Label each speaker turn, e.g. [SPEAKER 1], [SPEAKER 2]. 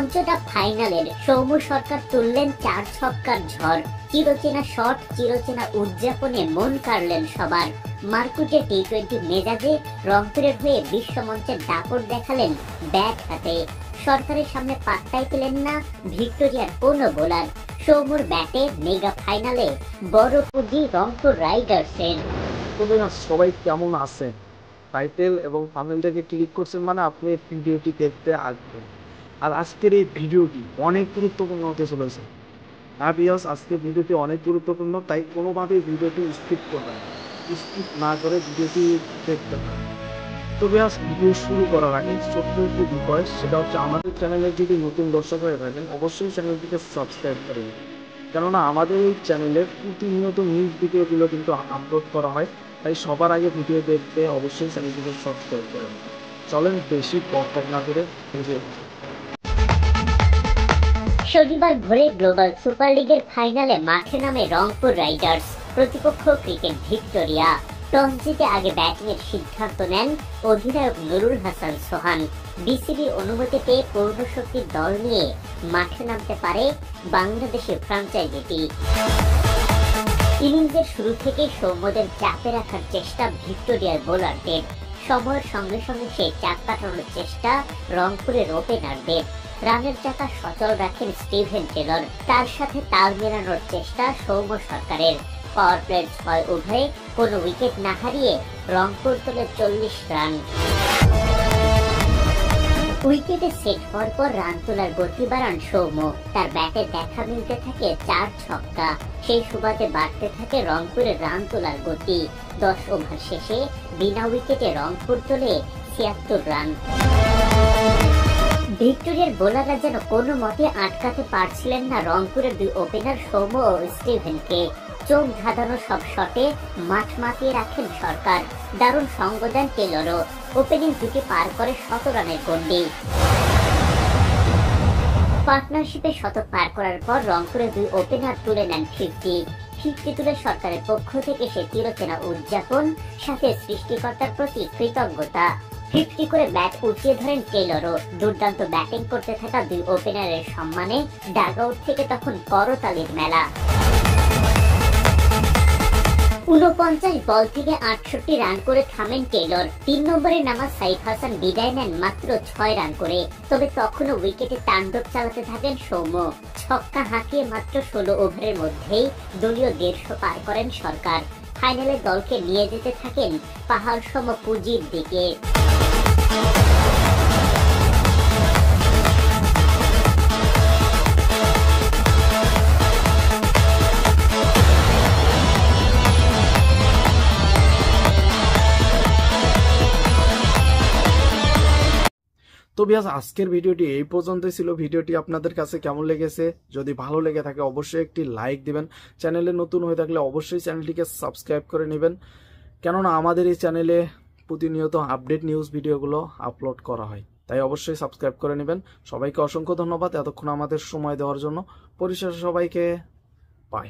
[SPEAKER 1] পঞ্চটা ফাইনালের সৌম্য সরকার তুললেন 4 ছক্কার ঝড়। চিরচেনা শট, চিরচেনা উদযাপনে মন কাড়লেন সবার। মারকুটে টি-20 মেজাজে রংপুরের হয়ে বিশ্বমঞ্চের দাপট দেখালেন ব্যাট হাতে। সরকারের সামনে পাত্তাই পেলেন না ভিক্টোরিয়ার কোনো বোলার। সৌম্যর ব্যাটে মেগা ফাইনালে বড় পুঁজি রংপুর রাইডার্সের।
[SPEAKER 2] সবাই কেমন আছেন? টাইটেল এবং থাম্বনেলটাকে ক্লিক করছেন মানে আপনি ভিডিওটি দেখতে আসবেন। আর আজকের এই ভিডিওটি অনেক গুরুত্বপূর্ণ হতে চলেছে। আজকের ভিডিওটি অনেক গুরুত্বপূর্ণ, তাই কোনোভাবেই ভিডিওটি স্কিপ করবেন, স্কিপ না করে ভিডিওটি দেখতে হবে। তবে ভিডিও শুরু করার আগে ছোট্ট একটি রিকোয়েস্ট, সেটা হচ্ছে আমাদের চ্যানেলে যদি নতুন দর্শক হয়ে থাকেন অবশ্যই চ্যানেলটিকে সাবস্ক্রাইব করবেন, কেননা আমাদের এই চ্যানেলে প্রতিনিয়ত নিউজ ভিডিওগুলো কিন্তু আপলোড করা হয়। তাই সবার আগে ভিডিও দেখতে অবশ্যই চ্যানেলটিকে সাবস্ক্রাইব করবেন। চলেন বেশি বকবক না করে ভিডিও।
[SPEAKER 1] শনিবার ভোরে গ্লোবাল সুপার লিগের ফাইনালে মাঠে নামে রংপুর রাইডার্স। প্রতিপক্ষ ক্রিকেট ভিক্টোরিয়া। টস জিতে আগে ব্যাটিংয়ের সিদ্ধান্ত নেন অধিনায়ক নুরুল হাসান সোহান। বিসিবির অনুমতি পেয়ে পূর্ণ শক্তির দল নিয়ে মাঠে নামতে পারে বাংলাদেশের ফ্র্যাঞ্চাইজিটি। ইনিংসের শুরু থেকে সৌম্যদের চাপে রাখার চেষ্টা ভিক্টোরিয়ার বোলারদের। সময়ের সঙ্গে সঙ্গে সেই চাপ কাটানোর চেষ্টা রংপুরের ওপেনারদের। রানের চাকা সচল রাখেন স্টিভেন টেলর, তার সাথে তাল মেলানোর চেষ্টা সৌম্য সরকারের। পাওয়ার প্লের 6 ওভারে কোনো উইকেট না হারিয়ে রংপুর তোলে 40 রান। উইকেটে সেট হওয়ার পর রান তোলার গতি বাড়ান সৌম্য। তার ব্যাটে দেখা মিলতে থাকে 4 ছক্কা। সেই সুবাদে বাড়তে থাকে রংপুরের রান তোলার গতি। 10 ওভার শেষে বিনা উইকেটে রংপুর তোলে 76 রান। ভিক্টোরিয়ার বোলাররা যেন কোনো মতে আটকাতে পারছিলেন না রংপুরের 2 ওপেনার সৌম্য ও স্টিভেনকে। চোখ ধাঁধানো সব শটে মাঠ মাতিয়ে রাখেন সরকার। দারুণ সঙ্গ দেন টেলরও। ওপেনিং জুটি পার করে 100 রানের গন্ডি। পার্টনারশিপে শতক পার করার পর রংপুরের 2 ওপেনার তুলে নেন 50 তুলে সরকারের পক্ষ থেকে সে চিরচেনা উদযাপন, সাথে সৃষ্টিকর্তার প্রতি কৃতজ্ঞতা। 50 করে ব্যাট উঁচিয়ে ধরেন টেলরও। দুর্দান্ত ব্যাটিং করতে থাকা 2 ওপেনারের সম্মানে ডাগআউট থেকে তখন করতালির মেলা। 49 বল থেকে 68 রান করে থামেন টেলর। 3 নম্বরে নামা সাইফ হাসান বিদায় নেন মাত্র 6 রান করে। তবে তখনও উইকেটে তাণ্ডব চালাতে থাকেন সৌম্য। ছক্কা হাঁকিয়ে মাত্র 16 ওভারের মধ্যেই দলীয় 150 পার করেন সরকার। ফাইনালে দলকে নিয়ে যেতে থাকেন পাহাড় সম পুঁজির দিকে।
[SPEAKER 2] তো আজকের ভিডিওটি এই পর্যন্তই ছিল। ভিডিওটি আপনাদের কাছে কেমন লেগেছে? যদি ভালো লেগে থাকে অবশ্যই একটি লাইক দিবেন। চ্যানেলে নতুন হয়ে থাকলে অবশ্যই চ্যানেলটিকে সাবস্ক্রাইব করে নেবেন, কেননা আমাদের এই চ্যানেলে প্রতিনিয়ত আপডেট নিউজ ভিডিওগুলো আপলোড করা হয়। তাই অবশ্যই সাবস্ক্রাইব করে নেবেন। সবাইকে অসংখ্য ধন্যবাদ এতক্ষণ আমাদের সময় দেওয়ার জন্য। পরিশেষে সবাইকে বাই।